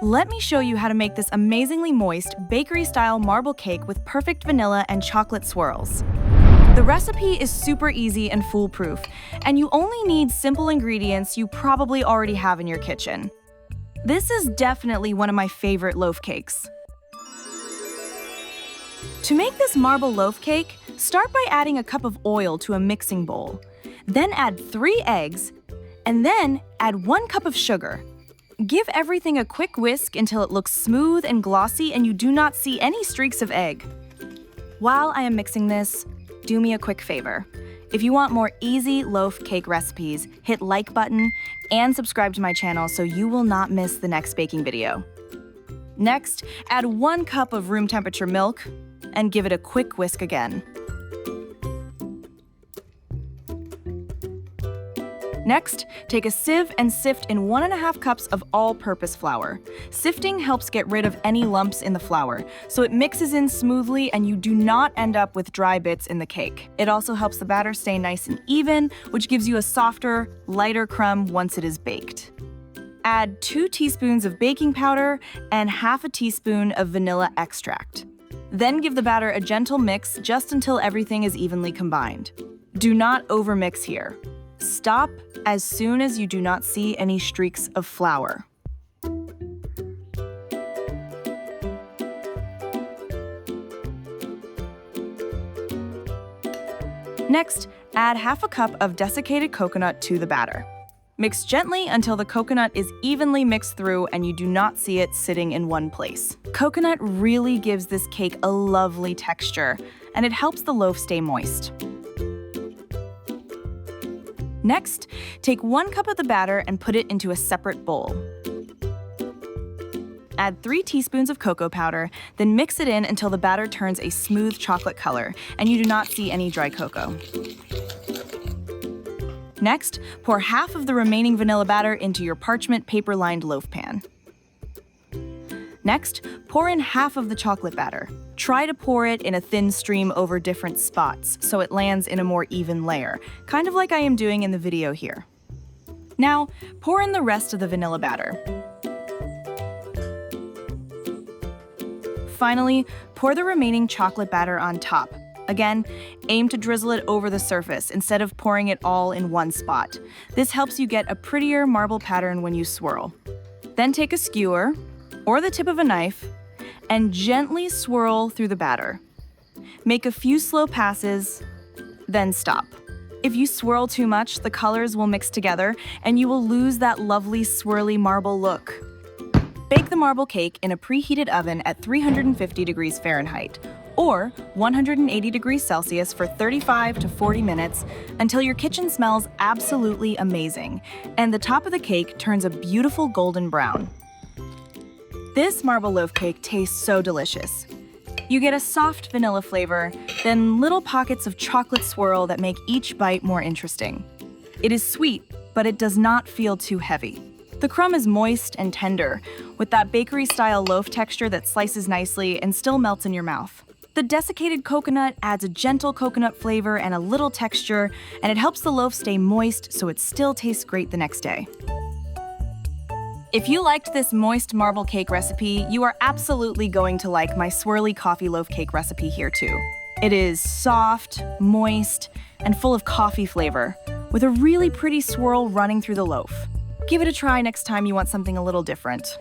Let me show you how to make this amazingly moist, bakery-style marble cake with perfect vanilla and chocolate swirls. The recipe is super easy and foolproof, and you only need simple ingredients you probably already have in your kitchen. This is definitely one of my favorite loaf cakes. To make this marble loaf cake, start by adding a cup of oil to a mixing bowl. Then add 3 eggs, and then add 1 cup of sugar. Give everything a quick whisk until it looks smooth and glossy and you do not see any streaks of egg. While I am mixing this, do me a quick favor. If you want more easy loaf cake recipes, hit like button and subscribe to my channel so you will not miss the next baking video. Next, add 1 cup of room temperature milk and give it a quick whisk again. Next, take a sieve and sift in 1½ cups of all-purpose flour. Sifting helps get rid of any lumps in the flour, so it mixes in smoothly and you do not end up with dry bits in the cake. It also helps the batter stay nice and even, which gives you a softer, lighter crumb once it is baked. Add 2 teaspoons of baking powder and ½ teaspoon of vanilla extract. Then give the batter a gentle mix just until everything is evenly combined. Do not overmix here. Stop as soon as you do not see any streaks of flour. Next, add ½ cup of desiccated coconut to the batter. Mix gently until the coconut is evenly mixed through and you do not see it sitting in one place. Coconut really gives this cake a lovely texture, and it helps the loaf stay moist. Next, take 1 cup of the batter and put it into a separate bowl. Add 3 teaspoons of cocoa powder, then mix it in until the batter turns a smooth chocolate color and you do not see any dry cocoa. Next, pour half of the remaining vanilla batter into your parchment paper-lined loaf pan. Next, pour in half of the chocolate batter. Try to pour it in a thin stream over different spots so it lands in a more even layer, kind of like I am doing in the video here. Now, pour in the rest of the vanilla batter. Finally, pour the remaining chocolate batter on top. Again, aim to drizzle it over the surface instead of pouring it all in one spot. This helps you get a prettier marble pattern when you swirl. Then take a skewer, or the tip of a knife, and gently swirl through the batter. Make a few slow passes, then stop. If you swirl too much, the colors will mix together and you will lose that lovely swirly marble look. Bake the marble cake in a preheated oven at 350 degrees Fahrenheit or 180 degrees Celsius for 35 to 40 minutes until your kitchen smells absolutely amazing and the top of the cake turns a beautiful golden brown. This marble loaf cake tastes so delicious. You get a soft vanilla flavor, then little pockets of chocolate swirl that make each bite more interesting. It is sweet, but it does not feel too heavy. The crumb is moist and tender, with that bakery-style loaf texture that slices nicely and still melts in your mouth. The desiccated coconut adds a gentle coconut flavor and a little texture, and it helps the loaf stay moist so it still tastes great the next day. If you liked this moist marble cake recipe, you are absolutely going to like my swirly coffee loaf cake recipe here too. It is soft, moist, and full of coffee flavor, with a really pretty swirl running through the loaf. Give it a try next time you want something a little different.